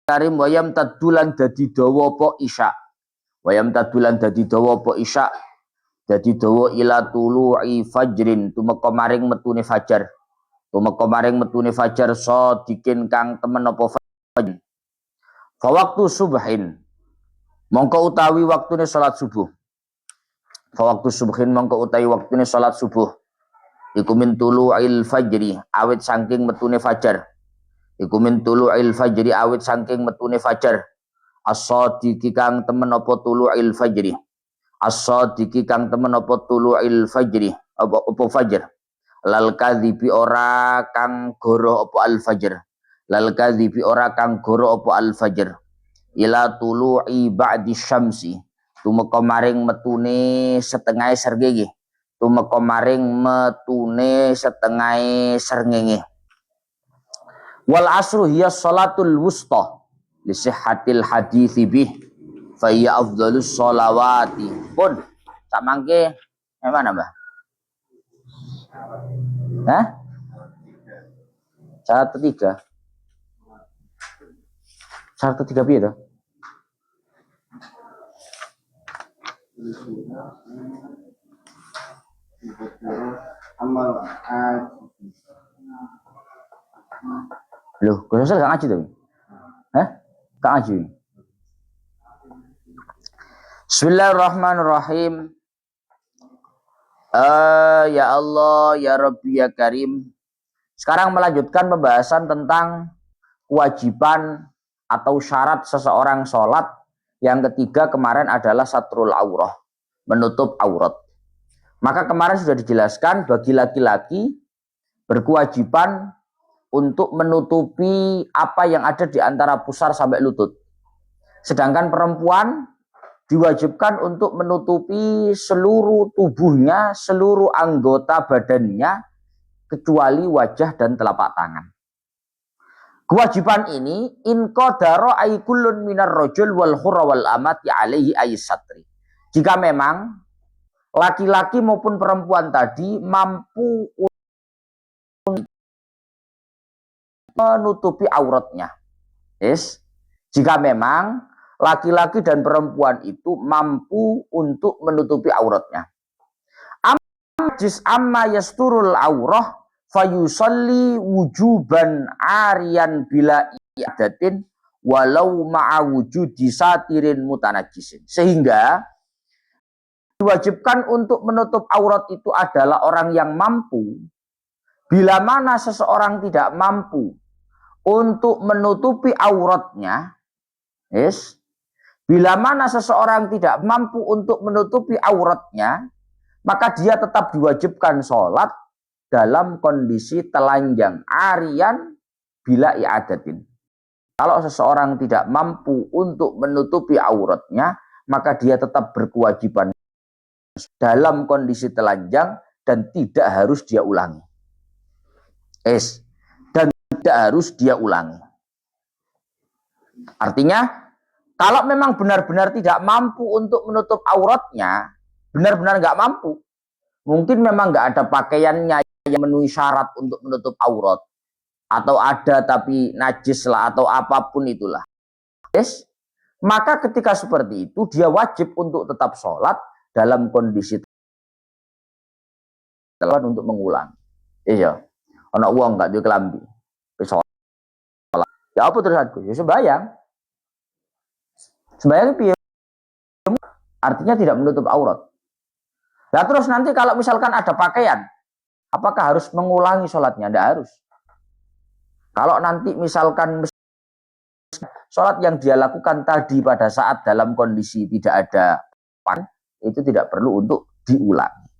karim wayam tadulan dadi dawa apa isya. Wayam tadulan dadi dawa apa isya. Dadi dawa ila tulu'i fajrin tumeka maring metune fajar. Tumeka maring metune fajar sadikin kang temen apa fajar. Fa waktu subhin mongko utawi waktune salat subuh. Fa waktu subhin mongko utawi waktune salat subuh. Iku min tulu'il fajri awit saking metune fajar. Iku min tulu'il fajri awit saking metune fajar. As-sadiqi kang temen apa tulu'il fajri. As-sadiqi kang temen apa tulu'il fajri. Apa fajar. Lal kadhibi ora kang goro apa al fajr. Lal kadhibi ora kang goro apa al fajr. Ila tulu'i ba'di syamsi. Tumeka maring metune setengah srengenge. Tumeka maring metune setengah srengenge. Wal asru hiya salatul wusta li sihhatil hadithi bih fa hiya afdhalus sholawati. Pun samangke mana Mbah? Hah? Syarat ketiga. Syarat ketiga piye to? Loh, kok gak ngaji tuh? Hah? Gak ngaji. Bismillahirrahmanirrahim. Ya Allah, ya Rabbi, ya Karim. Sekarang melanjutkan pembahasan tentang kewajiban atau syarat seseorang sholat. Yang ketiga kemarin adalah satrul aurah, menutup aurat. Maka kemarin sudah dijelaskan bagi laki-laki berkewajiban untuk menutupi apa yang ada di antara pusar sampai lutut. Sedangkan perempuan diwajibkan untuk menutupi seluruh tubuhnya, seluruh anggota badannya, kecuali wajah dan telapak tangan. Kewajiban ini in qadara ay kullun minar rajul wal hurra wal amati alaihi ay satri. Jika memang laki-laki maupun perempuan tadi mampu menutupi auratnya. Yes. Jika memang laki-laki dan perempuan itu mampu untuk menutupi auratnya. Amma yasturul aurah fayusalli wujuban arian bila i'adatin walau ma'a wujudi satirin mutanajjisin. Sehingga diwajibkan untuk menutup aurat itu adalah orang yang mampu. Bila mana seseorang tidak mampu untuk menutupi auratnya, yes. Bila mana seseorang tidak mampu untuk menutupi auratnya, maka dia tetap diwajibkan sholat dalam kondisi telanjang arian bila i'adatin. Kalau seseorang tidak mampu untuk menutupi auratnya, maka dia tetap berkewajiban dalam kondisi telanjang dan tidak harus dia ulangi. Dan tidak harus dia ulangi. Artinya, kalau memang benar-benar tidak mampu untuk menutup auratnya, benar-benar nggak mampu, mungkin memang nggak ada pakaiannya yang memenuhi syarat untuk menutup aurat, atau ada tapi najis lah, atau apapun itulah. Yes? Maka ketika seperti itu, dia wajib untuk tetap sholat dalam kondisi telan untuk mengulang. Iya, anak uang nggak dia kelambi, sholat. Ya apa terus aku? Ya sembahyang. Sembahyang piye? Artinya tidak menutup aurat. Nah terus nanti kalau misalkan ada pakaian, apakah harus mengulangi sholatnya? Tidak harus. Kalau nanti misalkan sholat yang dia lakukan tadi pada saat dalam kondisi tidak ada pan, itu tidak perlu untuk diulangi.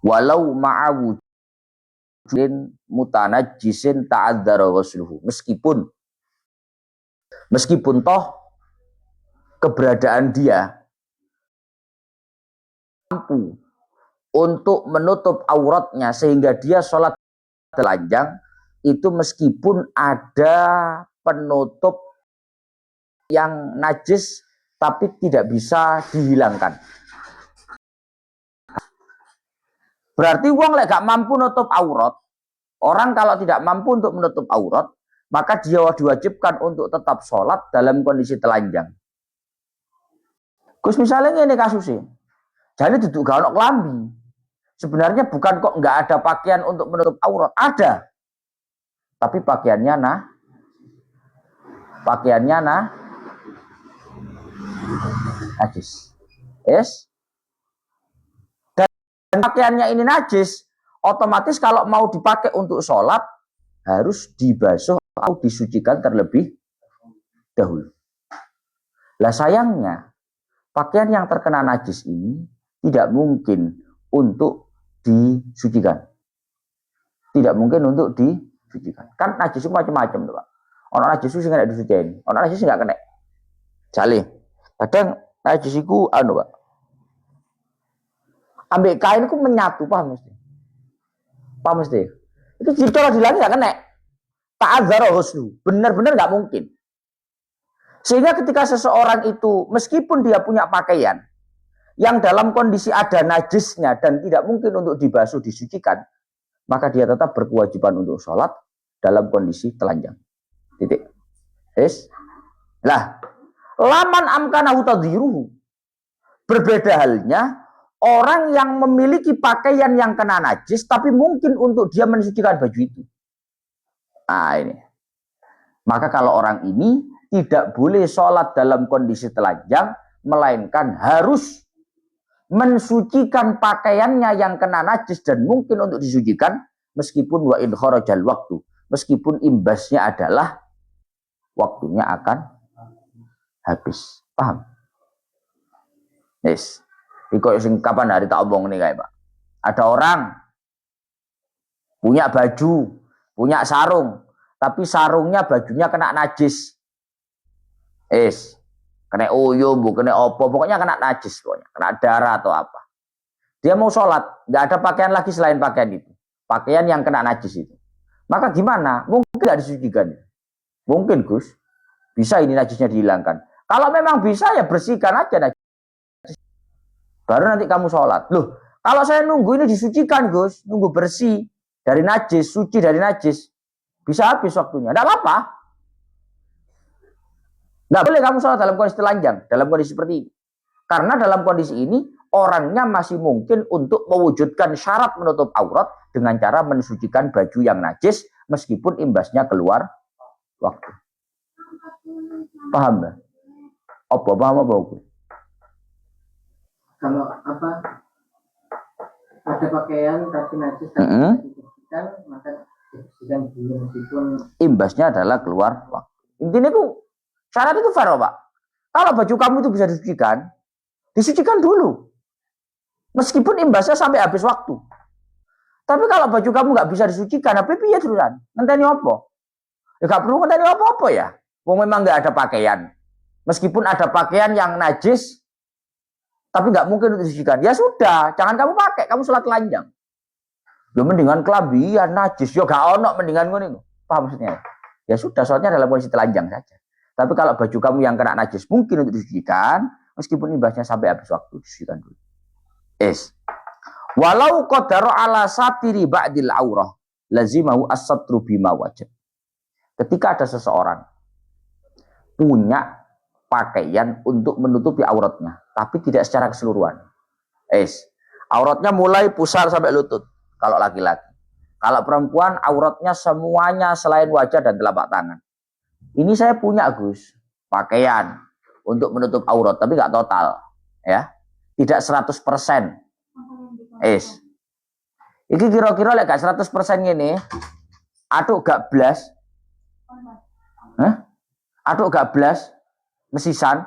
Walau ma'awujudin mutanajjisin ta'adzara ghusluhu. Meskipun toh keberadaan dia mampu untuk menutup auratnya sehingga dia sholat telanjang, itu meskipun ada penutup yang najis tapi tidak bisa dihilangkan. Berarti wong lek gak mampu nutup aurat, orang kalau tidak mampu untuk menutup aurat, maka dia diwajibkan untuk tetap sholat dalam kondisi telanjang. Gus misalnya ini kasusnya, jadi duduk gak ono kelambi. Sebenarnya bukan kok nggak ada pakaian untuk menutup aurat, ada. Tapi pakaiannya najis. Yes. Dan pakaiannya ini najis, otomatis kalau mau dipakai untuk sholat harus dibasuh atau disucikan terlebih dahulu. Lah sayangnya pakaian yang terkena najis ini tidak mungkin untuk disucikan. Tidak mungkin untuk disucikan. Kan najis itu macam-macam tuh, Pak. Orang najis itu nggak disucikan, orang najis nggak kena. Jali. Kadang najis itu Pak. Ambil kain itu menyatu, paham mesti. Paham mesti. Itu jika dilanggar nggak kena. Ta'adzara husnu. Benar-benar nggak mungkin. Sehingga ketika seseorang itu meskipun dia punya pakaian yang dalam kondisi ada najisnya dan tidak mungkin untuk dibasuh disucikan, maka dia tetap berkewajiban untuk sholat dalam kondisi telanjang. Titik. Yes. Lah, laman amkanahu tadhiruhu. Berbeda halnya orang yang memiliki pakaian yang kena najis tapi mungkin untuk dia mensucikan baju itu. Nah ini. Maka kalau orang ini tidak boleh sholat dalam kondisi telanjang, melainkan harus mensucikan pakaiannya yang kena najis dan mungkin untuk disucikan, meskipun wa in kharajal waktu, meskipun imbasnya adalah waktunya akan habis. Paham? Yes. Iko sing kapan hari tak omong nih kayak Pak. Ada orang punya baju, punya sarung, tapi sarungnya bajunya kena najis. Kena uyum, kena opo, pokoknya kena najis, pokoknya kena darah atau apa. Dia mau sholat, nggak ada pakaian lagi selain pakaian itu, pakaian yang kena najis itu. Maka gimana? Mungkin nggak disucikan? Mungkin Gus, bisa ini najisnya dihilangkan. Kalau memang bisa ya bersihkan aja najis. Baru nanti kamu sholat. Loh, kalau saya nunggu ini disucikan Gus, nunggu bersih dari najis, suci dari najis, bisa habis waktunya. Nggak apa-apa. Nggak boleh kamu sholat dalam kondisi telanjang, dalam kondisi seperti ini. Karena dalam kondisi ini, orangnya masih mungkin untuk mewujudkan syarat menutup aurat dengan cara mensucikan baju yang najis, meskipun imbasnya keluar waktu. Paham nggak? Apa paham apa? Kalau apa? Ada pakaian tapi najis, tapi dibersihkan, maka dibersihkan dulu meskipun imbasnya adalah keluar waktu. Intinya itu syarat itu fair, Pak. Kalau baju kamu itu bisa disucikan dulu. Meskipun imbasnya sampai habis waktu. Tapi kalau baju kamu nggak bisa disucikan, apa piye terusan? Ngenteni apa? Ya nggak perlu ngenteni apa-apa ya. Wong memang nggak ada pakaian. Meskipun ada pakaian yang najis, tapi nggak mungkin untuk disucikan. Ya sudah, jangan kamu pakai, kamu sholat telanjang. Ya mendingan kelabian najis, ya gak ono mendingan ngono. Paham maksudnya? Ya sudah, sholatnya dalam kondisi telanjang saja. Tapi kalau baju kamu yang kena najis mungkin untuk disucikan, meskipun imbasnya sampai habis waktu, disucikan dulu. Walau qadara ala satiri ba'dil aurah, lazimahu as-satru bima wajib. Ketika ada seseorang punya pakaian untuk menutupi auratnya, tapi tidak secara keseluruhan. Auratnya mulai pusar sampai lutut kalau laki-laki. Kalau perempuan auratnya semuanya selain wajah dan telapak tangan. Ini saya punya Gus, pakaian untuk menutup aurat tapi nggak total, ya. Tidak 100%. Iki kira-kira lek gak 100% ini, aduh gak blas. Aduh gak blas mesisan,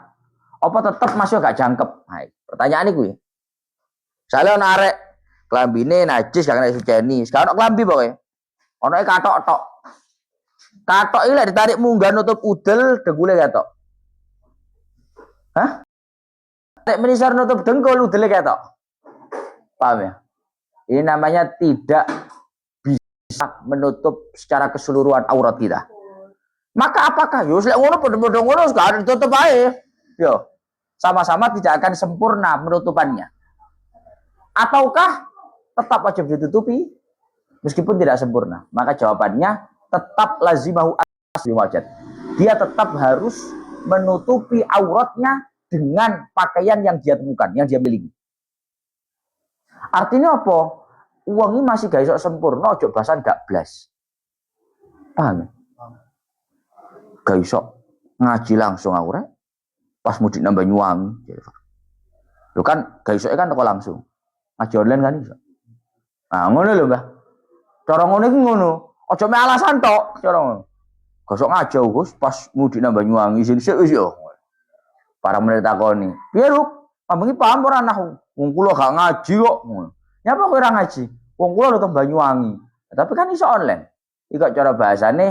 apa tetap masih gak jangkep? Nah, pertanyaan ini. Saya narek klambine najis gak kena suceni. Sekarang klambi pokoknya. Ono katok-tok. Katok iki lek ditarik munggah nutup udel dengkule ketok. Hah? Nek menisar nutup dengkul udele ketok. Paham ya? Ini namanya tidak bisa menutup secara keseluruhan aurat kita. Maka apakah yo lek ngono padha-padha ngono sekarang ditutup ae. Yo. Sama-sama tidak akan sempurna penutupannya. Ataukah tetap wajib ditutupi meskipun tidak sempurna? Maka jawabannya tetap lazimahu wajad. Dia tetap harus menutupi auratnya dengan pakaian yang dia temukan, yang dia miliki. Artinya apa? Uang ini masih gak iso sempurna, ojo bahasan gak blas. Paham? Gak iso ngaji langsung aku rek. Pas mudik nambah Banyuwangi. Lu kan gak iso kan teko langsung. Ngaji online kan iso. Nah, ngono lho, Mbah. Cara ngono iki ngono. Ojo me alasan tok, cara ngono. Gosok ngaji Gus pas mudik nambah Banyuwangi sing sik wis yo. Para menit takoni. Piye, Ruk? Ambengi paham ora nah wong kula gak ngaji kok. Nyapa kowe ora ngaji? Wong kula nang Banyuwangi. Tapi kan iso online. Iki cara bahasane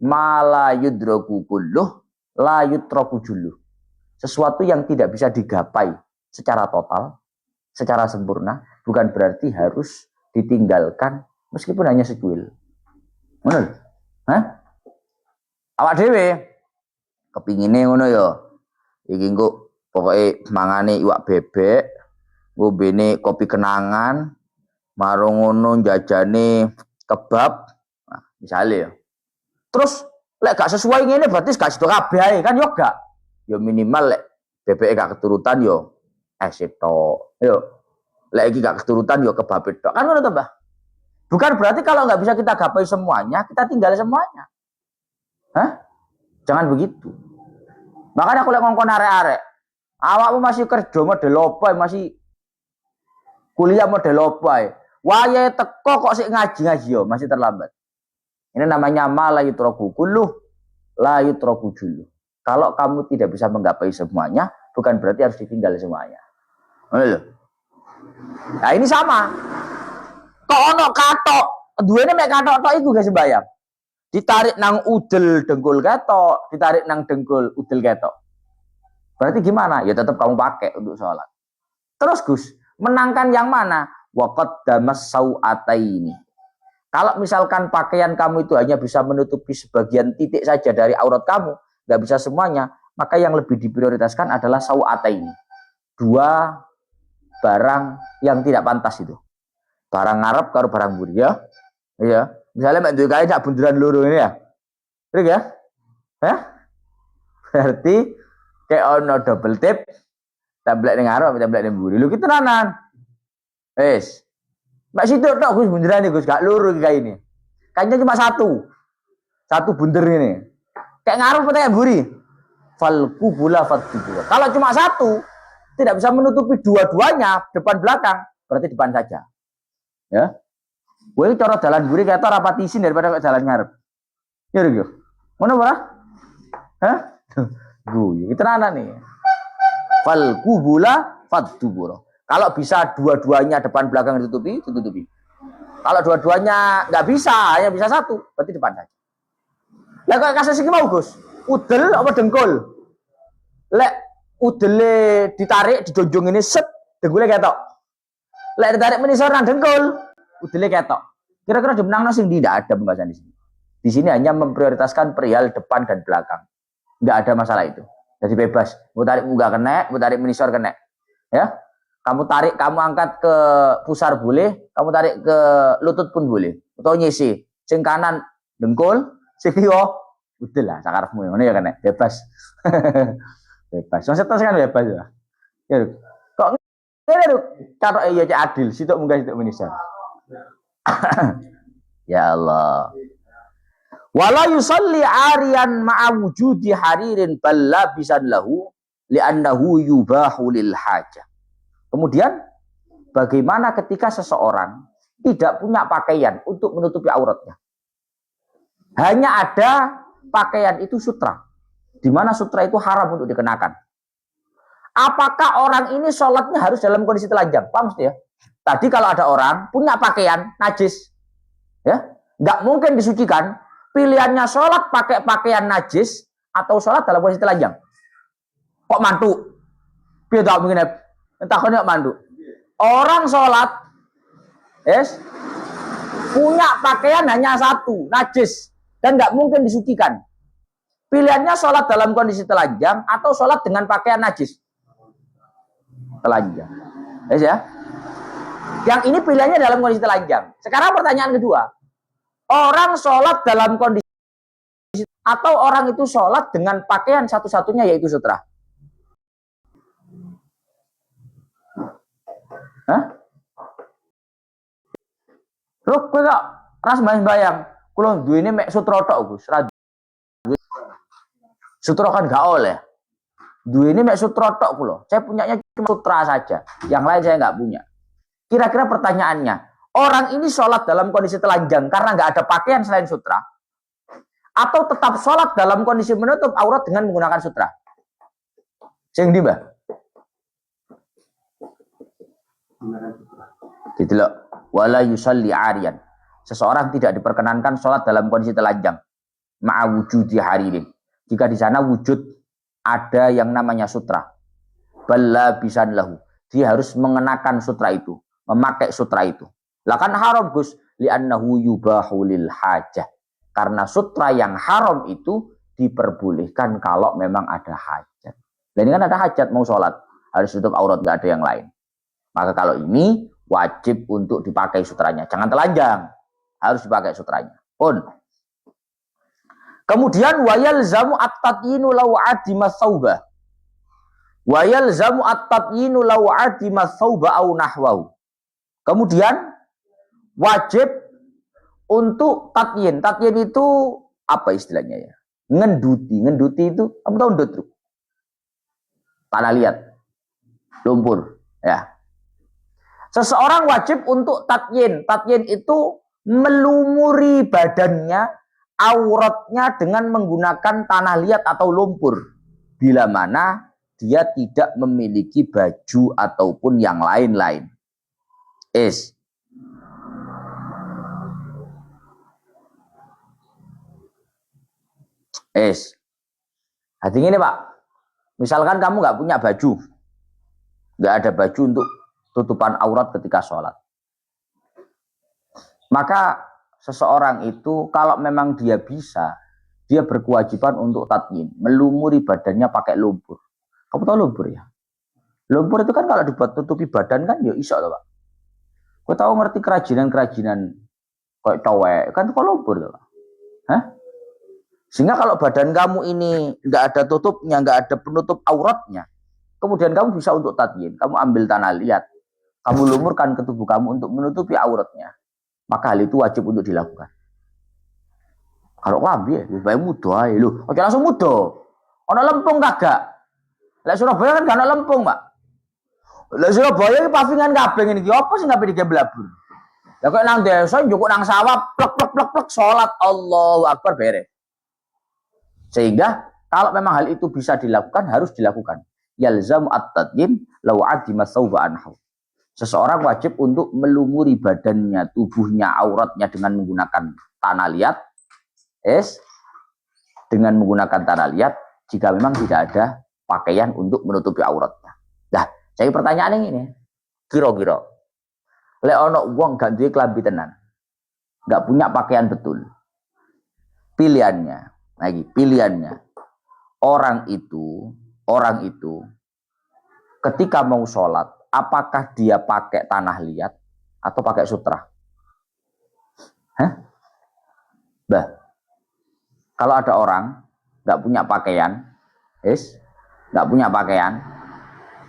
mala yudraku kulluh la yutraku julluh. Sesuatu yang tidak bisa digapai secara total, secara sempurna, bukan berarti harus ditinggalkan meskipun hanya secuil. Ngono. Hah? Awak dhewe kepingine ngono ya. Iki engko pokoke mangane iwak bebek, ngombene kopi kenangan, marung ngono jajane kebab. Nah, misale ya. Terus lek gak sesuai ngene berarti gak sido kabeh ae kan yo gak. Yo minimal lek bebeke gak keturutan yo tok. Yo. Lek iki gak keturutan yo kebab tok. Kan ngono to, Mbah? Bukan berarti kalau nggak bisa kita gapai semuanya, kita tinggal semuanya. Hah? Jangan begitu. Makanya aku lek ngongkon arek-arek, awakmu masih kerja model apa, masih kuliah model apa, wayahe teko kok sik ngaji-ngaji yo, masih terlambat. Ini namanya ma la yutraku kulluh la yutraku julluh. Kalau kamu tidak bisa menggapai semuanya, bukan berarti harus ditinggal semuanya. Nah, ini sama. Kok ono katok, duwene mek katok tok iku gak sembayang. Ditarik nang udel dengkul ketok, ditarik nang dengkul udel ketok. Berarti gimana? Ya tetap kamu pakai untuk sholat. Terus Gus, menangkan yang mana? Waqad damas sau'ataini. Kalau misalkan pakaian kamu itu hanya bisa menutupi sebagian titik saja dari aurat kamu, nggak bisa semuanya, maka yang lebih diprioritaskan adalah sau'ataini. Dua barang yang tidak pantas itu. Barang ngarep karo barang buri ya. Iya. Misalnya mbak duwe kae cak bunderan loro ini ya. Rik ya? Hah? Berarti kayak ono double tip, tablet ning ngarep, tablet ning buri. Lho ki tenanan. Wis. Mbak situ tok Gus bunderan Gus, gak loro iki kae ini. Kayaknya cuma satu. Satu bunder ini. Kayak ngarep apa kayak buri? Fal kubula fatubula. Kalau cuma satu, tidak bisa menutupi dua-duanya, depan belakang, berarti depan saja. Ya. Kowe cara dalan buri ketok rapat isin daripada kok jalan ngarep. Ya lho. Ngono ora? Hah? Guyu. Iki tenanan nih. Fal kubula fatubula. Kalau bisa dua-duanya depan belakang ditutupi, tutupi. Kalau dua-duanya nggak bisa, hanya bisa satu, berarti depan saja. Lah kok kasus iki mau Gus? Udel apa dengkul? Lek udele ditarik dijonjong ini set, dengkule ketok. Lek ditarik menisor nang dengkul, udele ketok. Kira-kira dimenangno sing tidak ada pembahasan di sini. Di sini hanya memprioritaskan perihal depan dan belakang. Nggak ada masalah itu. Jadi bebas. Mau tarik munggah kena, mau tarik menisor kena. Ya. Kamu tarik, kamu angkat ke pusar boleh, kamu tarik ke lutut pun boleh. Atau nyisi, sing kanan dengkul, sing kiwa udel lah, sakarepmu ngono ya kena, bebas. Bebas. Wong setos kan bebas ya. Ya. Kok ngene lho, catok iya cek adil, sitok munggah sitok menisor. Ya Allah. Wala yusalli ariyan ma'a wujudi haririn bal labisan lahu li'annahu yubahu lil hajah. Kemudian bagaimana ketika seseorang tidak punya pakaian untuk menutupi auratnya? Hanya ada pakaian itu sutra. Di mana sutra itu haram untuk dikenakan. Apakah orang ini sholatnya harus dalam kondisi telanjang? Paham mesti ya? Tadi kalau ada orang punya pakaian najis, ya nggak mungkin disucikan. Pilihannya sholat pakai pakaian najis atau sholat dalam kondisi telanjang. Kok mantu? Biar tak mungkin entahnya mandu. Orang sholat, yes, punya pakaian hanya satu, najis, dan nggak mungkin disucikan. Pilihannya sholat dalam kondisi telanjang atau sholat dengan pakaian najis. Telanjang, yes ya. Yang ini pilihannya dalam kondisi telanjang. Sekarang pertanyaan kedua, orang sholat dalam kondisi atau orang itu sholat dengan pakaian satu-satunya yaitu sutra? Hah? Loh, kowe kok ras bayang, kula duwene mek sutra tok, Gus. Sutra kan gak oleh. Duwene mek sutra tok kula. Saya punyanya cuma sutra saja. Yang lain saya nggak punya. Kira-kira pertanyaannya, orang ini sholat dalam kondisi telanjang karena nggak ada pakaian selain sutra, atau tetap sholat dalam kondisi menutup aurat dengan menggunakan sutra? Sing ndi, Mbah? Gitu loh. Wala yusalli ariyan. Seseorang tidak diperkenankan sholat dalam kondisi telanjang. Ma'awujudi haririn. Jika di sana wujud ada yang namanya sutra. Balla bisan lahu. Dia harus mengenakan sutra itu. Memakai sutra itu. Lah kan haram, Gus. Li'annahu yubahu lil hajah. Karena sutra yang haram itu diperbolehkan kalau memang ada hajat. Dan ini kan ada hajat mau sholat. Harus tutup aurat, gak ada yang lain. Maka kalau ini wajib untuk dipakai sutranya. Jangan telanjang. Harus dipakai sutranya. Pun. Kemudian wayalzamu at-tatyinu law adima tsauba. Wayalzamu at-tatyinu law adima tsauba au nahwahu. Kemudian wajib untuk tatyin. Tatyin itu apa istilahnya ya? Ngenduti. Ngenduti itu, kamu tahu ndut? Tanah liat. Lumpur. Ya. Seseorang wajib untuk tatyin. Tatyin itu melumuri badannya, auratnya dengan menggunakan tanah liat atau lumpur. Bila mana dia tidak memiliki baju ataupun yang lain-lain. Artinya ini Pak, misalkan kamu nggak punya baju, nggak ada baju untuk tutupan aurat ketika sholat, maka seseorang itu kalau memang dia bisa, dia berkewajiban untuk tatyin, melumuri badannya pakai lumpur. Kamu tahu lumpur ya? Lumpur itu kan kalau dibuat tutupi badan kan ya iso Pak. Kau tahu ngerti kerajinan-kerajinan kayak cowek kan itu lumpur tuh Pak. Hah? Sehingga kalau badan kamu ini nggak ada tutupnya, nggak ada penutup auratnya, kemudian kamu bisa untuk tatyin, kamu ambil tanah liat, kamu lumurkan ke tubuh kamu untuk menutupi auratnya, maka hal itu wajib untuk dilakukan. Kalau kamu ya, baik muda ya lu, oke langsung muda. Ono lempung kagak? Lek Surabaya kan gak ono lempung, Pak. Lek Surabaya iki pavingan kabeh ngene iki, apa sing kabeh digemblabur? Lah kok nang desa njukuk nang sawah plek plek plek plek salat Allahu Akbar beres. Sehingga kalau memang hal itu bisa dilakukan, harus dilakukan. Yalzamu at-tatyin law adima tsauba anhu. Seseorang wajib untuk melumuri badannya, tubuhnya, auratnya dengan menggunakan tanah liat. Dengan menggunakan tanah liat jika memang tidak ada pakaian untuk menutupi auratnya. Nah, jadi pertanyaan ini, kira-kira lek ono wong gak duwe klambi tenan, gak punya pakaian betul. Pilihannya orang itu ketika mau sholat, apakah dia pakai tanah liat atau pakai sutra? Hah? Bah, kalau ada orang nggak punya pakaian, nggak punya pakaian,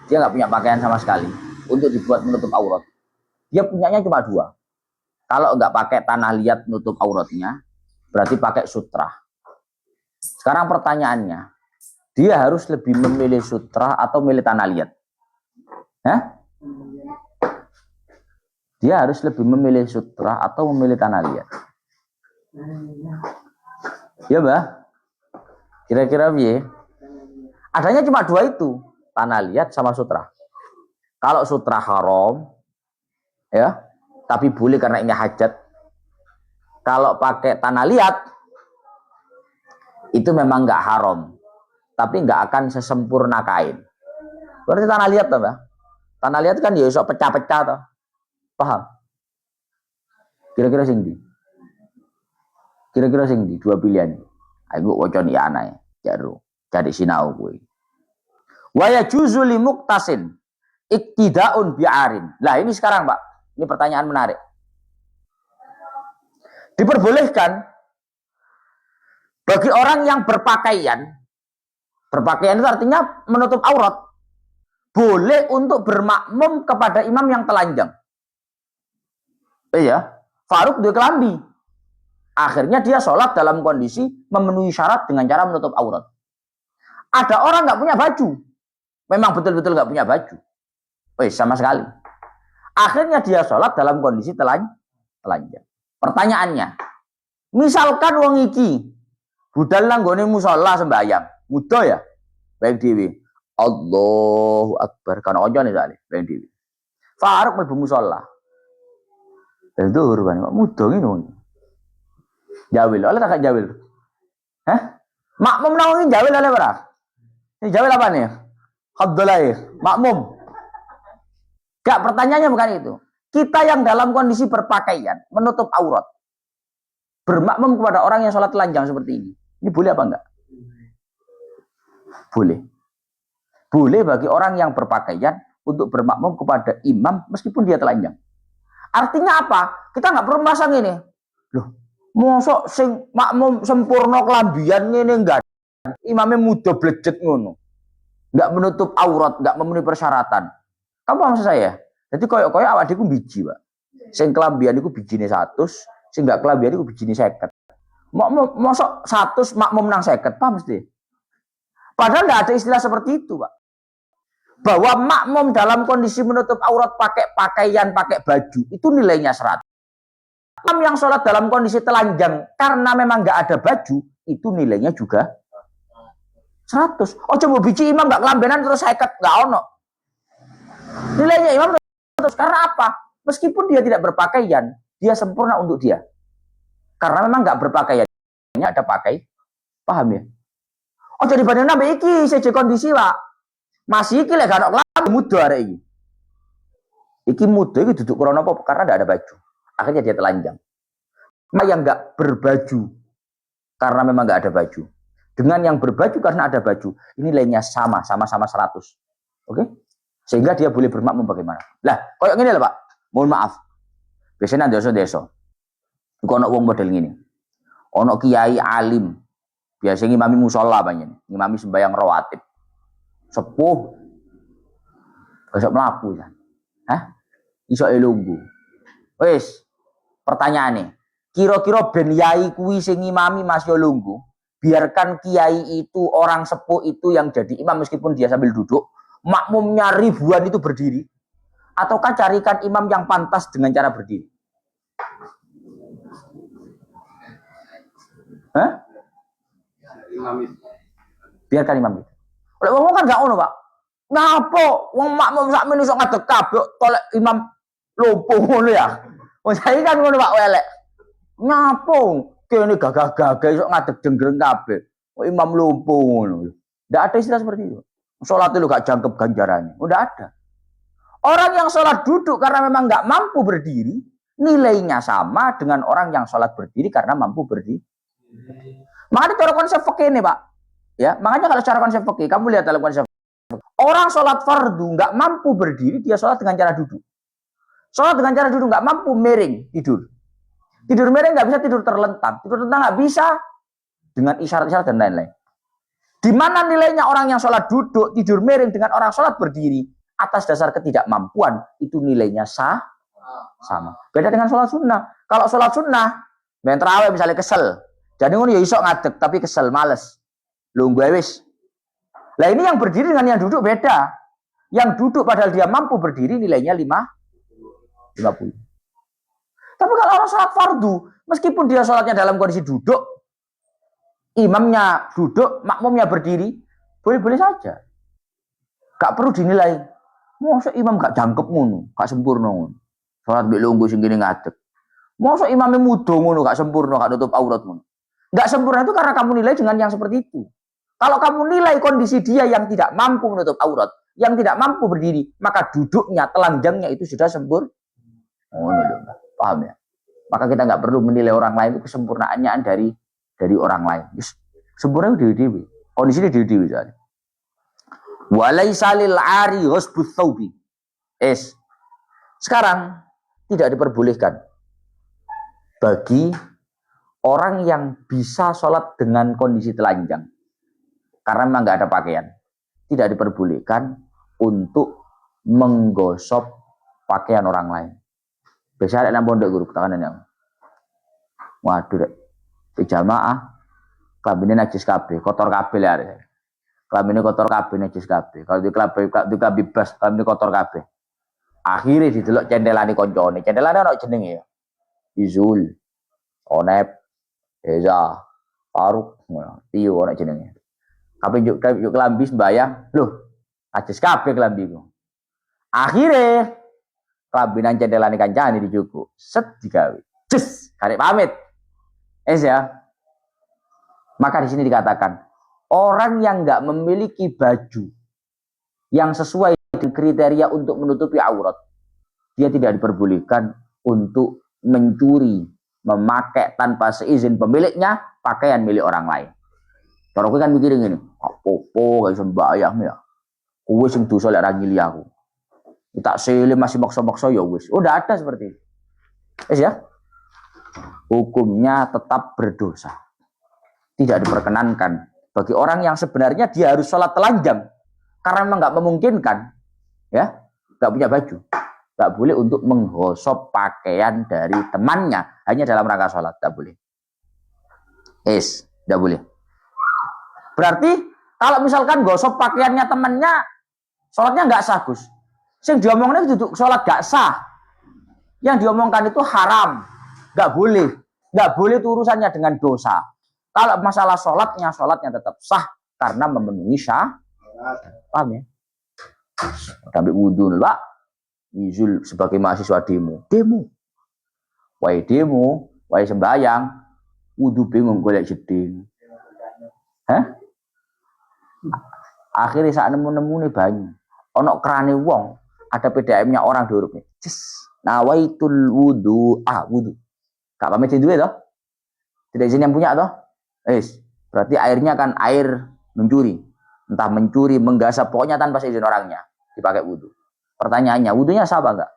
dia nggak punya pakaian sama sekali untuk dibuat menutup aurat. Dia punyanya cuma dua. Kalau nggak pakai tanah liat menutup auratnya, berarti pakai sutra. Sekarang pertanyaannya, dia harus lebih memilih sutra atau memilih tanah liat? Hah? Dia harus lebih memilih sutra atau memilih tanah liat? Ya, Mbak? Kira-kira piye? Adanya cuma dua itu, tanah liat sama sutra. Kalau sutra haram, ya, tapi boleh karena ini hajat. Kalau pakai tanah liat, itu memang nggak haram, tapi nggak akan sesempurna kain. Berarti tanah liat toh, Mbak? Tanah liat kan ya iso pecah-pecah toh. Paham? Kira-kira sing ndi? Kira-kira sing ndi? Dua pilihan. Aku waca ni anae, jaro. Cari sinau kuwi. Wa yajuzu li muqtasin iktidaun bi'arin. Lah ini sekarang, Pak. Ini pertanyaan menarik. Diperbolehkan Bagi orang yang berpakaian itu artinya menutup aurat, boleh untuk bermakmum kepada imam yang telanjang. Iya, Faruk duwe kelambi. Akhirnya dia sholat dalam kondisi memenuhi syarat dengan cara menutup aurat. Ada orang nggak punya baju, memang betul-betul nggak punya baju, sama sekali. Akhirnya dia sholat dalam kondisi telanjang. Pertanyaannya, misalkan wong iki budal nanggone musola sembahyang, muda ya, baik dewi, Allahu Akbar, kan ojo nih tadi, baik dewi. Faruk mlebu musola, dan zuhur kan, muda ini. Jawil, oleh tak jawil? Hah? Makmum nawangin jawil oleh berapa? Ini jawil apa nih? Abdullah, makmum. Gak, pertanyaannya bukan itu. Kita yang dalam kondisi berpakaian, menutup aurat, bermakmum kepada orang yang sholat telanjang seperti ini boleh apa enggak? Boleh. Boleh bagi orang yang berpakaian untuk bermakmum kepada imam meskipun dia telanjang. Artinya apa? Kita nggak perlu masang ini. Loh, mosok sing makmum sempurna kelambian ngene enggak. Imamnya muda blejet ngono. Enggak menutup aurat, enggak memenuhi persyaratan. Kamu paham maksud saya? Jadi koyok-koyok awak diku biji, Pak. Sing kelambian iku bijine 100, sing enggak kelambian iku bijine 50. Mosok 100 makmum nang 50, paham mesti? Padahal enggak ada istilah seperti itu, Pak. Bahwa makmum dalam kondisi menutup aurat pakai pakaian, pakai baju, itu nilainya 100. Imam yang sholat dalam kondisi telanjang karena memang nggak ada baju, itu nilainya juga 100. Oh coba biji imam nggak kelambenan terus 50, nggak ono. Nilainya imam 100 karena apa? Meskipun dia tidak berpakaian, dia sempurna untuk dia. Karena memang nggak berpakaiannya ada pakai, paham ya? Oh jadi badan nabi iki seje kondisi Pak. Masih iki lek gak ono kelambi muda arek iki. Iki muda iki duduk krono apa? Karena tidak ada baju. Akhirnya dia telanjang. Yang nggak berbaju karena memang nggak ada baju, dengan yang berbaju karena ada baju, ini nilainya sama-sama 100. Oke? Sehingga dia boleh bermakmum bagaimana? Lah, kayak gini lah Pak. Mohon maaf. Biasanya desa-desa. Iku ono wong model ngene. Ono kiai alim. Biasanya ngimami musola banyak, ngimami sembahyang rawatib. Sepuh. Besok melaku ya. Hah? Iso elunggu. Wes, pertanyaannya, kira-kira ben yai kuwi sing ngimami Mas yo lungguh, biarkan kiai itu, orang sepuh itu yang jadi imam meskipun dia sambil duduk, makmumnya ribuan itu berdiri, ataukah carikan imam yang pantas dengan cara berdiri? Hah? Biarkan imam itu. Oleh wong kan gak ono, Pak. Ngapa wong makmum sak men iso ngadeg kabeh tolek imam lumpuh ngono ya. Wong saiki kan ngono Pak welek. Ngapa kene gagah-gagah iso ngadeg jenggreng kabeh. Imam lumpuh ngono. Ndak ada istilah seperti itu. Salat lu gak jangkep ganjarannya. Udah ada. Orang yang sholat duduk karena memang nggak mampu berdiri, nilainya sama dengan orang yang sholat berdiri karena mampu berdiri. Makanya cara konsep fikih ini Pak, ya makanya kalau secara konsep fikih, kamu lihat dalam konsep fikih, orang sholat fardu nggak mampu berdiri, dia sholat dengan cara duduk. Sholat dengan cara duduk nggak mampu miring tidur, miring nggak bisa, tidur terlentang nggak bisa, dengan isyarat-isyarat dan lain-lain. Di mana nilainya orang yang sholat duduk tidur miring dengan orang sholat berdiri atas dasar ketidakmampuan, itu nilainya sama. Beda dengan sholat sunnah. Kalau sholat sunnah, main terawih misalnya kesel, jadi ngono ya iso ngadeg tapi kesel, males. Lungguh wis. Lah ini yang berdiri dengan yang duduk beda. Yang duduk padahal dia mampu berdiri nilainya 50. Tapi kalau orang sholat fardu, meskipun dia sholatnya dalam kondisi duduk, imamnya duduk, makmumnya berdiri, boleh-boleh saja. Gak perlu dinilai. Masa imam gak jangkep ngono, gak sempurna ngono. Sholat mbek lungguh sing kene ngadeg. Masa imamnya muda ngono, gak sempurna, gak nutup aurat ngono. Gak sempurna itu karena kamu nilai dengan yang seperti itu. Kalau kamu nilai kondisi dia yang tidak mampu menutup aurat, yang tidak mampu berdiri, maka duduknya, telanjangnya itu sudah sempurna. Oh, paham ya? Maka kita nggak perlu menilai orang lain itu kesempurnaannya dari orang lain. Just, sempurna itu dewi-dewi. Kondisinya dewi-dewi saja. Walaisa lil ari ghusbut thawbi. Sekarang tidak diperbolehkan bagi orang yang bisa sholat dengan kondisi telanjang karena memang nggak ada pakaian, tidak diperbolehkan untuk menggosok pakaian orang lain. Biasa ada pondok guru katakan yang waduh pijamaah kelambine najis kabeh, kotor kabeh ya. Kelambine kotor kabeh najis kabeh. Kalau di kelambine bebas, kelambine kotor kabeh. Akhirnya didelok cendelane koncone. Cendelane ono jenenge ya. Izul, Onep, Eza, Faruk, Tio ono jenenge. Kabeh juk kelambi sembayang, loh, najis kabeh kelambiku. Akhirnya kelambinan cendelane kancane dijuku. Set digawe. Cus, karek pamit. Ya. Maka di sini dikatakan orang yang nggak memiliki baju yang sesuai dengan kriteria untuk menutupi aurat, dia tidak diperbolehkan untuk mencuri, memakai tanpa seizin pemiliknya pakaian milik orang lain. Kalau aku kan mikirin gini, apa-apa gak bisa sembahyang ya. Kowe sing dosa lek ra ngili aku. Tak selim masih maksa-maksa ya wis. Udah ada seperti itu. Ya. Hukumnya tetap berdosa. Tidak diperkenankan bagi orang yang sebenarnya dia harus sholat telanjang karena memang nggak memungkinkan, ya, nggak punya baju, nggak boleh untuk menggosok pakaian dari temannya hanya dalam rangka sholat, nggak boleh. Nggak boleh. Berarti kalau misalkan gosok pakaiannya temannya, sholatnya nggak sah, Gus. Sing diomongnya itu sholat nggak sah. Yang diomongkan itu haram, nggak boleh itu urusannya dengan dosa. Kalau masalah sholatnya tetap sah karena memenuhi syarat. Paham ya? Sampai wudhu Pak. Izul sebagai mahasiswa demo. Wai sembayang, wudhu bingung golek jeding. Akhirnya saat nemu nih banyu. Ono kerane wong, ada PDM-nya orang diurup nih. Nawaitul wudhu, wudhu. Gak pamit duwe toh? Tidak izin yang punya toh? Berarti airnya kan air mencuri. Entah mencuri, menggasap, pokoknya tanpa izin orangnya. Dipakai wudhu. Pertanyaannya, wudhunya sah apa enggak?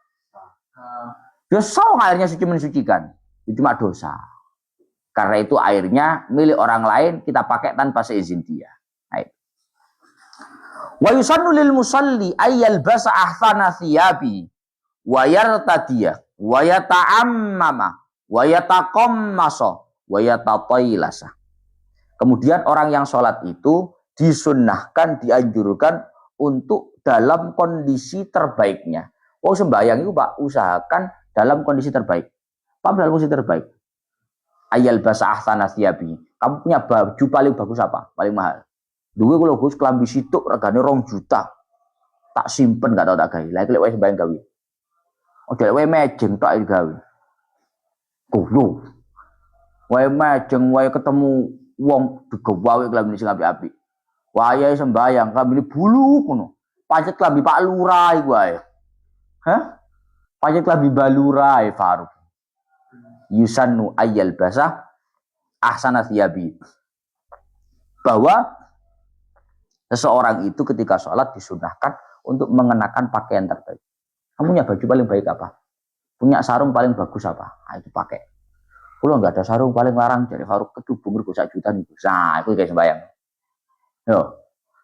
Ya sah, airnya suci mensucikan. Itu cuma dosa. Karena itu airnya milik orang lain, kita pakai tanpa seizin dia. Wa yusannu lil musalli ayyal basa ahsana thiyabi wa yartadiya wa yata'ammama wa yataqammasa wa yatatailasa. Kemudian orang yang sholat itu disunnahkan, dianjurkan untuk dalam kondisi terbaiknya. Sembahyang itu Pak, usahakan dalam kondisi terbaik. Apa dalam kondisi terbaik? Ayal basa ahsana thiyabi. Kamu punya baju paling bagus apa? Paling mahal. Dulu kalau Gus kelambi situk regane 2 juta. Tak simpen gak tau tak gawe. Lagi lek wae sembahyang gawe. Oke, wae mejeng tak gawe. Kulo. Wae mejeng wae ketemu wong digawe kelambi sing apik-apik. Wayahe sembahyang kelambi bulu ngono. Pancet kelambi Pak Lurah iku wae. Pancet kelambi Balurah Faruk. Yusannu ayyal basah ahsana thiyabi. Bahwa seseorang itu ketika sholat disunahkan untuk mengenakan pakaian terbaik. Kamu punya baju paling baik apa? Punya sarung paling bagus apa? Itu pakai. Kalau nggak ada sarung paling larang dari Faruk kedubung rego 1 juta nih. Nah, itu kayak sembayang. Yo,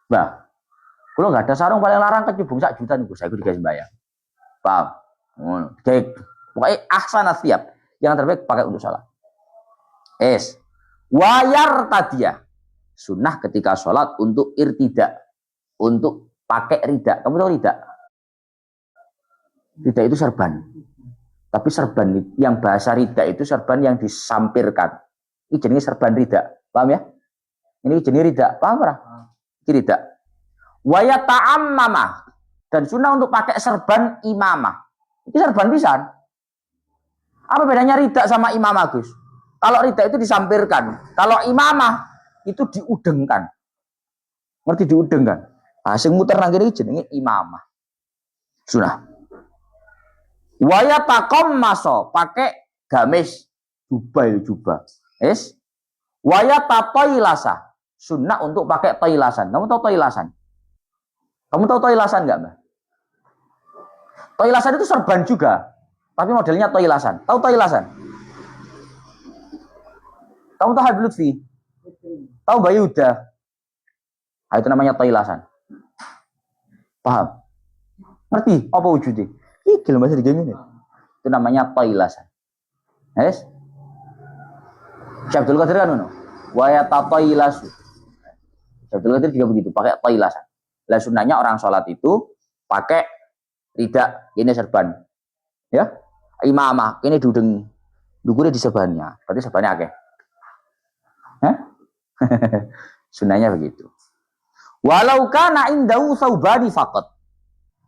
bah. Kalau nggak ada sarung paling larang kedubung 1 juta nih. Saya itu kayak sembayang. Paham? Kayak pokoknya ahsanat siap. Yang terbaik pakai untuk sholat. Wayar tadiyah. Sunnah ketika sholat untuk irtidak. Untuk pakai ridak. Kamu tahu ridak? Ridak itu serban. Tapi serban yang bahasa ridak itu serban yang disampirkan. Ini jenis serban ridak. Paham ya? Ini jenis ridak. Paham ya? Ini ridak. Waya ta'ammamah. Dan sunnah untuk pakai serban imamah. Ini serban pisan. Apa bedanya ridak sama imamah, Gus? Kalau ridak itu disampirkan. Kalau imamah itu diudengkan. Ngerti diudengkan? Sing muter nang kene jenenge imamah. Sunnah. Waya takom maso pakai gamis jubah. Waya tatoilasa sunnah untuk pakai toilasan. Kamu tahu toilasan? Kamu tahu toilasan enggak, Mbak? Toilasan itu serban juga, tapi modelnya toilasan. Tahu toilasan? Kamu tahu Habib Lutfi? Tahu Bayuda? Nah, itu namanya tailasan. Paham? Ngerti apa wujudnya? Ih, gila bahasa digini nih. Itu namanya tailasan. Yes? Syekh Abdul Qadir kan wa yatatailasu. Syekh Abdul Qadir juga begitu, pakai tailasan. Lah sunnahnya orang sholat itu pakai tidak ini serban. Ya? Imamah, ini dudeng. Dukure di serbannya. Berarti serbannya akeh. Hah? Sunnahnya begitu. Walau kana indahu saubani faqat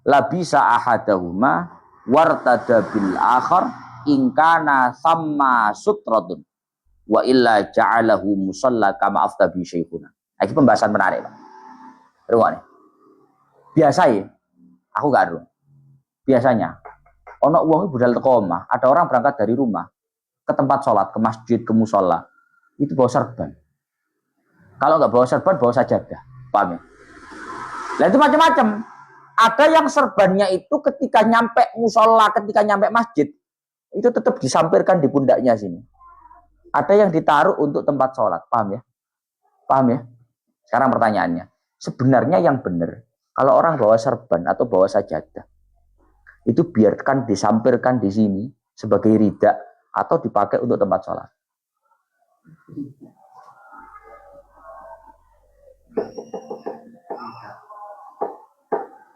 labisa ahadahuma wartada bil akhar in kana samma sutratun wa illa ja'alahu musalla kama afta bi syekhuna. Ini pembahasan menarik, Pak. Rungokne. Biasa ya, aku gak ero. Biasanya ono wong budal teko omah, ada orang berangkat dari rumah ke tempat sholat, ke masjid, ke musola, itu bawa serban. Kalau nggak bawa serban, bawa sajadah. Paham ya? Nah itu macam-macam. Ada yang serbannya itu ketika nyampe musola, ketika nyampe masjid, itu tetap disampirkan di pundaknya sini. Ada yang ditaruh untuk tempat sholat. Paham ya? Paham ya? Sekarang pertanyaannya, sebenarnya yang benar, kalau orang bawa serban atau bawa sajadah, itu biarkan disampirkan di sini sebagai rida atau dipakai untuk tempat sholat.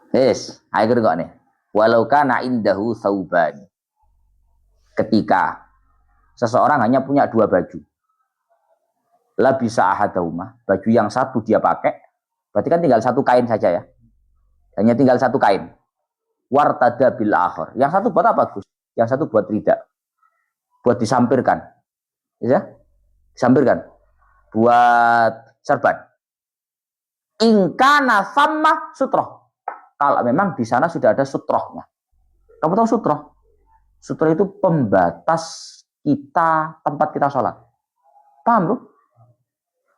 Yes, ayo kok nih. Walau kana indahu sauban. Ketika seseorang hanya punya dua baju, la bisa ahadahuma, baju yang satu dia pakai, berarti kan tinggal satu kain saja ya. Hanya tinggal satu kain. Wartada bil akhir. Yang satu buat apa, Gus? Yang satu buat rida. Buat disampirkan. Ya? Disampirkan. Buat serban. Ingkana sama sutroh. Kalau memang di sana sudah ada sutrohnya. Kamu tahu sutroh? Sutroh itu pembatas kita, tempat kita sholat. Paham bro?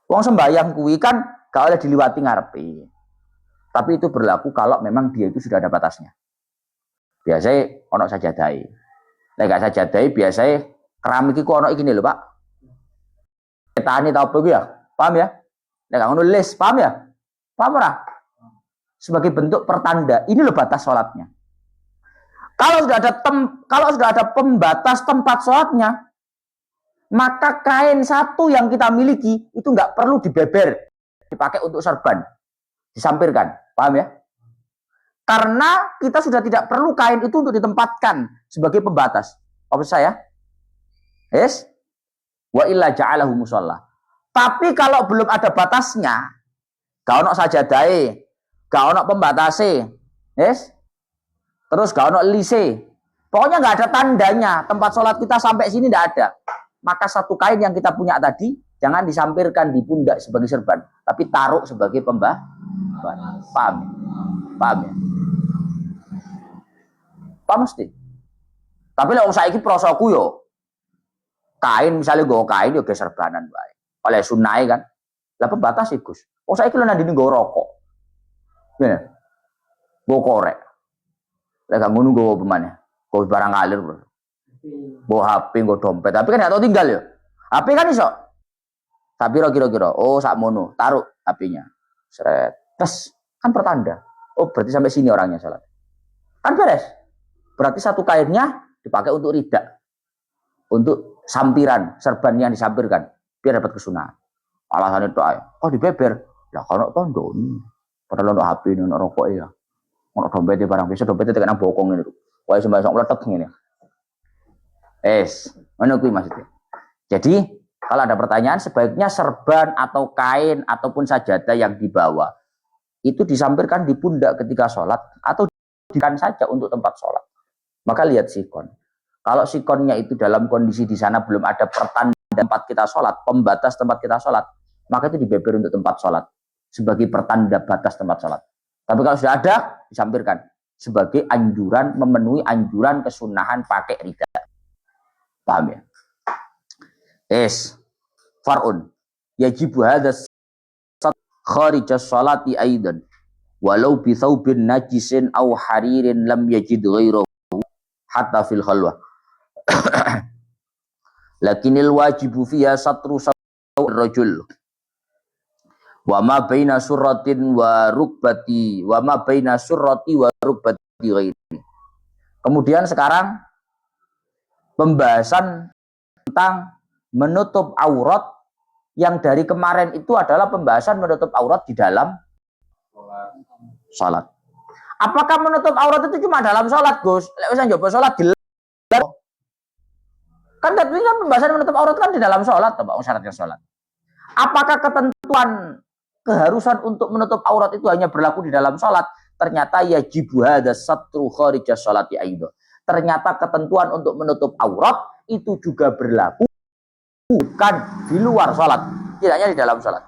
Wong sembahyang kuwi kan gak oleh diliwati ngarepe. Tapi itu berlaku kalau memang dia itu sudah ada batasnya. Biasanya ono sajadai. Nek gak sajadai biasanya keramik iku ono iki lho, Pak. Petani tau apa ya? Paham ya? Nek gak ngono les, paham ya? Paham ora? Sebagai bentuk pertanda, ini loh batas sholatnya. Kalau sudah ada pembatas tempat sholatnya, maka kain satu yang kita miliki itu nggak perlu dibeber, dipakai untuk serban, disampirkan, paham ya? Karena kita sudah tidak perlu kain itu untuk ditempatkan sebagai pembatas. Apa saya? Yes? Wa illa ja'alahu musalla. Tapi kalau belum ada batasnya, gak ono sajadahe, gak ono pembatase, yes? Terus gak ono lise. Pokoknya gak ada tandanya, tempat sholat kita sampai sini gak ada. Maka satu kain yang kita punya tadi, jangan disampirkan di pundak sebagai serban, tapi taruh sebagai pembatas. Paham ya? Paham ya? Paham mesti. Tapi lek wong saiki prosoku yo kain misalnya gue kain yo serbanan bae. Oleh sunai kan. Lah pembatas sih Gus. Wong saiki lho nandini gue rokok. Bener. Gue korek. Lek gak ngono gue apa maneh? Gue barang ngalir, Bro. Gue HP, gue dompet. Tapi kan gak tau tinggal yo. HP kan iso. Tapi kira-kira, oh sak mono, taruh HP-nya. Seret. Tes, kan pertanda. Oh, berarti sampai sini orangnya salat. Kan beres. Berarti satu kainnya dipakai untuk rida. Untuk sampiran, serban yang disampirkan. Biar dapat kesunahan. Alasannya itu aja. Oh dibeber. Lah kalau tondo ini. Padahal untuk HP ini, untuk rokok ya. Untuk dompetnya barang bisa, dompetnya tekan bokong ini. Wah sembahyang sok meletek ini. Mana kuwi maksudnya. Jadi, kalau ada pertanyaan, sebaiknya serban atau kain ataupun sajadah yang dibawa itu disampirkan di pundak ketika sholat atau dikan saja untuk tempat sholat. Maka lihat sikon. Kalau sikonnya itu dalam kondisi di sana belum ada pertanda tempat kita sholat, pembatas tempat kita sholat, maka itu dibeber untuk tempat sholat sebagai pertanda batas tempat sholat. Tapi kalau sudah ada, disampirkan sebagai anjuran, memenuhi anjuran kesunahan pakai rida. Paham ya? Far'un. Yajibu hadas kharijas salati aidan. Walau bi thawbin najisin aw haririn lam yajid ghairahu hatta fil khalwah. Lakinil wajibu fiha satru rajul. Wa ma baina surratin wa rukbati wa ma baina surrati wa rukbati ghairi. Kemudian sekarang pembahasan tentang menutup aurat yang dari kemarin itu adalah pembahasan menutup aurat di dalam salat. Apakah menutup aurat itu cuma dalam salat, Gus? Lek wis njobo salat kan katanya pembahasan menutup aurat kan di dalam salat, Pak, syaratnya salat. Apakah ketentuan keharusan untuk menutup aurat itu hanya berlaku di dalam salat? Ternyata yajibu hadza satru kharija sholati aidha. Ternyata ketentuan untuk menutup aurat itu juga berlaku bukan di luar salat, tidak hanya di dalam salat.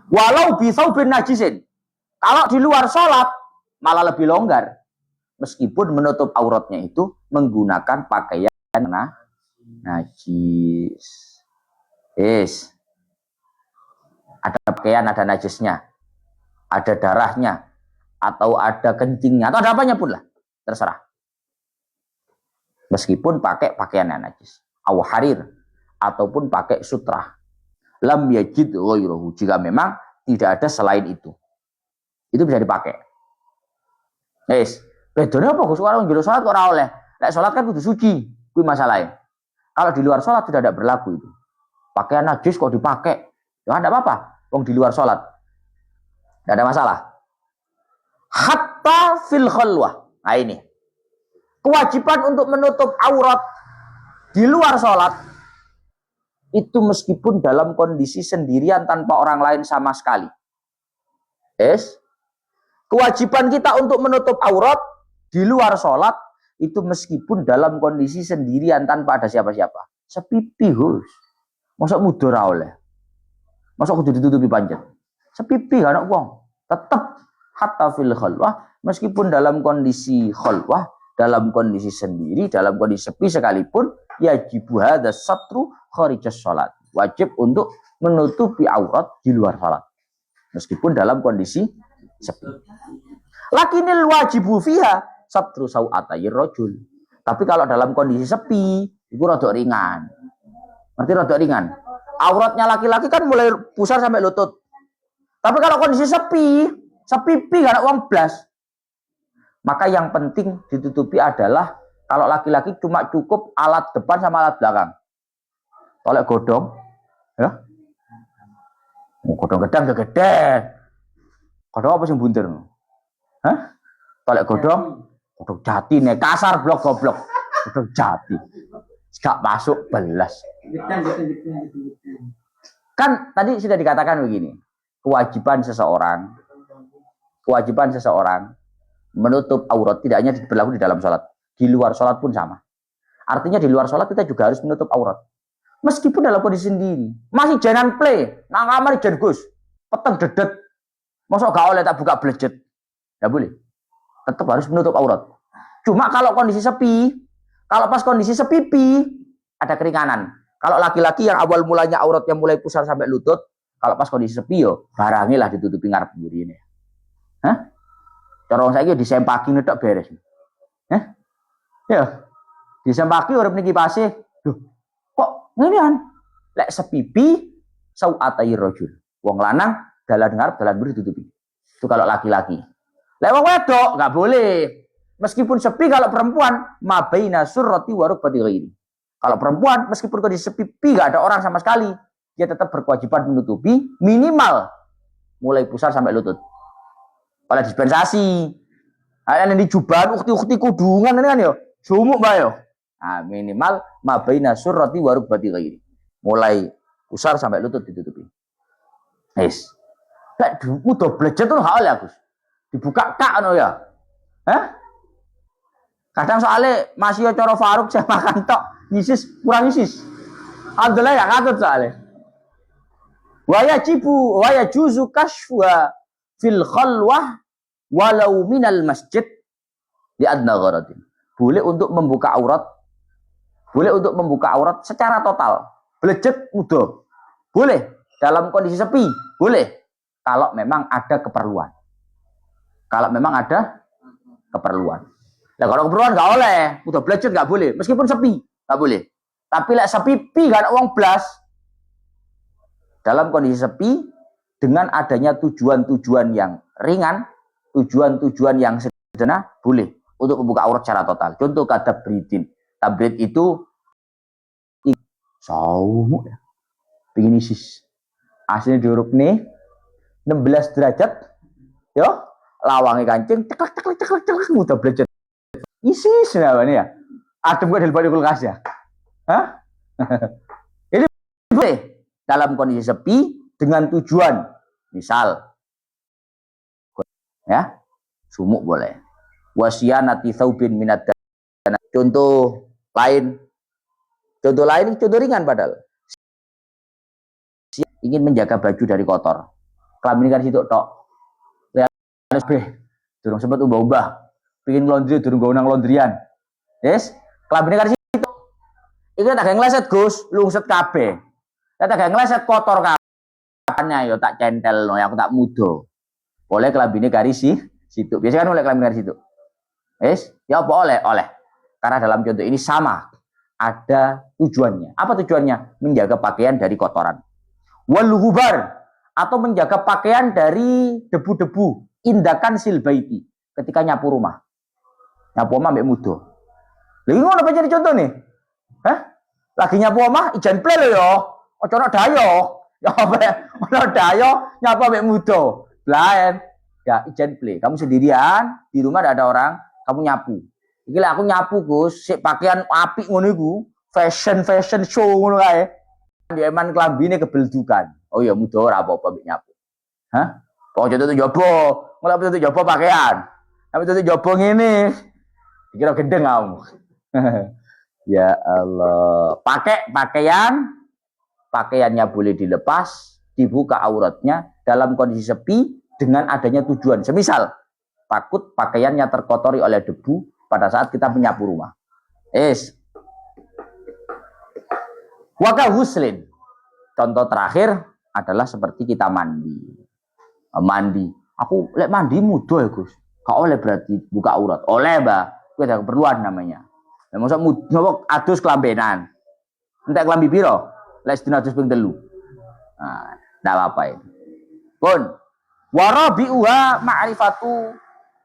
Walau bisaubin najisin. Kalau di luar salat malah lebih longgar. Meskipun menutup auratnya itu menggunakan pakaian najis. Ada pakaian, ada najisnya, ada darahnya, atau ada kencingnya, atau ada apanya pun lah, terserah. Meskipun pakai pakaian yang najis, aw harir, ataupun pakai sutra. Lam yajid ghairuhu, jika memang tidak ada selain itu bisa dipakai. Bedanya apa Gus? Orang nggih salat kok ora oleh. Nek salat kan kudu suci, kuwi masalahnya. Kalau di luar salat tidak ada berlaku itu. Pakaian najis kok dipakai, ya enggak apa-apa. Wong di luar salat enggak ada masalah. Hatta fil khalwah. Nah ini. Kewajiban untuk menutup aurat di luar salat itu meskipun dalam kondisi sendirian tanpa orang lain sama sekali. Kewajiban kita untuk menutup aurat di luar sholat itu meskipun dalam kondisi sendirian tanpa ada siapa-siapa. Sepipi Gus. Masa mudur oleh. Masa kudu ditutupi panjat. Sepipi gak ada wong. Tetap hatta fil khalwah meskipun dalam kondisi khalwah, dalam kondisi sendiri, dalam kondisi sepi sekalipun yajibu hadza satru kharijas salat. Wajib untuk menutupi aurat di luar salat. Meskipun dalam kondisi sepi. Lakinil wajibu fiha satru sau'atayir rajul. Tapi kalau dalam kondisi sepi, itu rada ringan. Ngerti rada ringan? Auratnya laki-laki kan mulai pusar sampai lutut. Tapi kalau kondisi sepi gak ada uang blas. Maka yang penting ditutupi adalah kalau laki-laki cuma cukup alat depan sama alat belakang. Tolek godong, ya. Godong gedang gede. Godong apa sih buntir? Hah? Tolek godong jati nih, kasar blok goblok. Godong jati. Gak masuk belas. Kan tadi sudah dikatakan begini. Kewajiban seseorang menutup aurat tidak hanya berlaku di dalam sholat, di luar sholat pun sama. Artinya di luar sholat kita juga harus menutup aurat. Meskipun dalam kondisi sendiri. Masih jangan play. Nang kamar jan Gus. Peteng dedet. Masa gak oleh tak buka blejet. Gak boleh. Tetap harus menutup aurat. Cuma kalau kondisi sepi, kalau pas kondisi sepipi, ada keringanan. Kalau laki-laki yang awal mulanya auratnya mulai pusar sampai lutut, kalau pas kondisi sepi yo, barangilah ditutupi ngarep burine. Hah? Corong saiki disempaki netok beres. Hah? Ya. Disempaki urip niki pase. Duh. Kok ngene kan? Lek sepipi sau'atayir rajul. Wong lanang dalan ngarep dalan mburi ditutupi. Itu kalau laki-laki. Lek wong wedok enggak boleh. Meskipun sepi kalau perempuan mabaina surrati wa rukbati ghairi. Kalau perempuan meskipun kondisi sepi enggak ada orang sama sekali, dia tetap berkewajiban menutupi minimal mulai pusar sampai lutut. Oleh dispensasi. Ada di jubahan ukti-ukti kudungan ini kan yo. Sumuk Mbak yo. Nah, minimal mabaina surrati wa rukbati ghairi. Mulai pusar sampai lutut ditutupi. Wis. Lek mudah blejet tuh hal ya, Gus. Dibuka kak no ya. Hah? Kadang soalnya masih cara Faruk saya makan tok, nyisis kurang nyisis. Alhamdulillah ya katut soalnya. Wa yajuzu kashfa fil khalwah walau minal masjid di adna gharadin. Boleh untuk membuka aurat. Boleh untuk membuka aurat secara total. Blejet mudah. Boleh dalam kondisi sepi, boleh. Kalau memang ada keperluan. Kalau memang ada keperluan. Nah, kalau keperluan nggak oleh, udah belajar nggak boleh, meskipun sepi nggak boleh. Tapi lek sepi gak ada uang blas, dalam kondisi sepi dengan adanya tujuan-tujuan yang ringan, tujuan-tujuan yang sederhana boleh untuk membuka aurat secara total. Contoh kata bridin. Tabrid itu saumuk ya. Begini sis. Aslinya diuruk nih 16 derajat. Yo, lawangi kancing ceklek mudah belajar. Isis namanya ya. Adem kok di kulkas ya. Hah? Ini boleh dalam kondisi sepi dengan tujuan. Misal ya, sumuk boleh. Wasyanati tsaubin minad dana. Contoh lain ringan padahal. Ingin menjaga baju dari kotor. Kelamin kan situ tok. Harus durung sempat ubah-ubah. Pingin laundry durung gawe nang laundryan. Yes, kelamin kan situ. Iki tak ngleset Gus, lungset kabeh. Tak ngleset kotor kabehnya yo tak centel no, aku tak mudo. Oleh kelambine garis situ. Biasanya kan oleh kelamin garis situ. Yes, ya apa oleh. Karena dalam contoh ini sama. Ada tujuannya. Apa tujuannya? Menjaga pakaian dari kotoran. Wal ghubar atau menjaga pakaian dari debu-debu. Indakan silbaiti ketika nyapu rumah. Nyapu omah mbek mudo. Lha iki ngono apa jadi contoh nih? Hah? Lagi nyapu omah ijan ple lho ya. Ojo ono dayo. Ya apa ya? Ono dayo nyapu mbek mudo. Lain. Ya ijan ple. Kamu sendirian, di rumah ada orang, kamu nyapu. Iki lah aku nyapu Gus, sik pakaian apik ngono iku, fashion show ngono kae. Di eman klambine kebeldukan. Oh ya mudo ora apa-apa mbek nyapu. Hah? Kok jodoh jobo, malah betul jobo pakaian. Tapi betul jobo ngene. Dikira gendeng kamu. Ya Allah. Pakai pakaiannya boleh dilepas, dibuka auratnya dalam kondisi sepi dengan adanya tujuan. Semisal takut pakaiannya terkotori oleh debu pada saat kita menyapu rumah. Wakal huslin. Contoh terakhir adalah seperti kita mandi. Aku lek mandi mudo ya Gus. Gak oleh berarti buka aurat. Oleh, Mbak. Kuwi ada keperluan namanya. Lah mosok mudo adus kelambenan. Entek kelambi piro? Lek sedina adus ping 3. Nah, enggak apa-apa ini. Pun warabi'uha ma'rifatu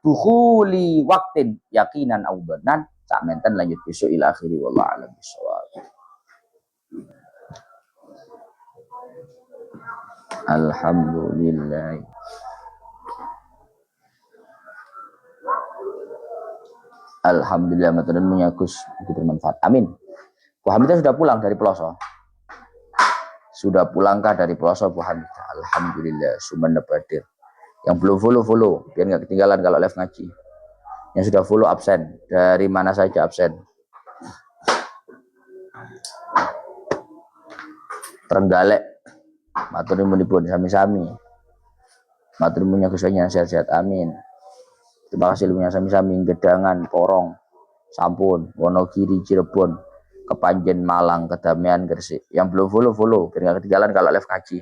dukhuli waqtin yaqinan au dhanan. Sak menten lanjut besok ila akhiri wallahu a'lam bissawab. Alhamdulillah. Alhamdulillah maturun punya Gus bermanfaat. Amin. Bu Hamidah sudah pulang dari Peloso. Sudah pulangkah dari Peloso Bu Hamidah? Alhamdulillah. Sumanda Badir. Yang belum follow biar nggak ketinggalan kalau live ngaji. Yang sudah follow absen. Dari mana saja absen? Trenggalek. Matur nuwun pun sami-sami. Matur nuwun Gusnya sehat-sehat amin. Terima kasih ilmunya sami-sami Gedangan, Porong, Sampun, Wonogiri, Cirebon, Kepanjen, Malang, Kedamian, Gresik. Yang belum follow biar nggak ketinggalan kalau live kaji.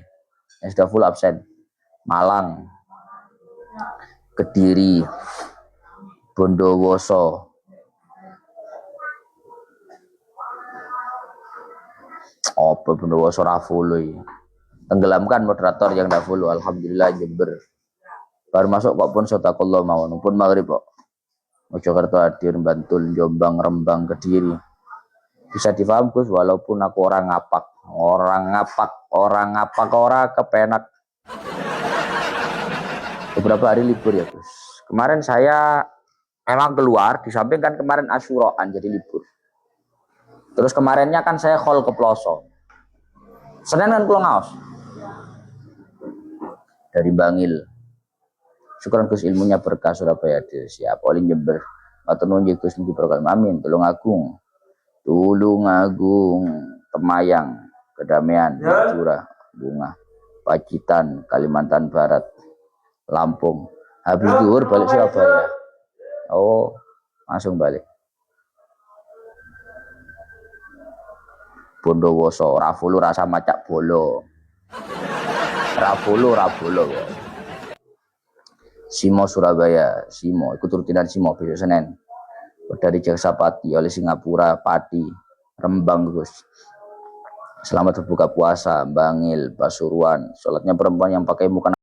Yang sudah full absen. Malang, Kediri, Bondowoso, Bondowoso ra follow. Tenggelamkan moderator yang tidak follow. Alhamdulillah Jember. Baru masuk kok pun sotakullah mawon pun maghrib kok. Mojokerto hadir, Bantul, Jombang, Rembang, Kediri. Bisa difaham Gus walaupun aku orang ngapak, orang kepenak. Beberapa hari libur ya Gus. Kemarin saya emang keluar, di samping kan kemarin Asyuraan jadi libur. Terus kemarinnya kan saya call ke Peloso. Senin kan pulang ngaos. Dari Bangil. Syukuran Gus ilmunya berkah Surabaya siap. Olin Jember. Matur nuwun Gus mugi berkah. Amin. Tulung Agung, Temayang, Kedamian, Curah, Bunga, Pacitan, Kalimantan Barat, Lampung. Habis zuhur balik Surabaya. Oh, langsung balik. Bondowoso, Rafulu rasa macak bolo. Rafulu. Simo Surabaya, Simo, ikut rutinan Simo besok Senin. Dari Jaksapati oleh Singapura, Pati, Rembang Gus. Selamat berbuka puasa, Bangil, Pasuruan. Sholatnya perempuan yang pakai mukena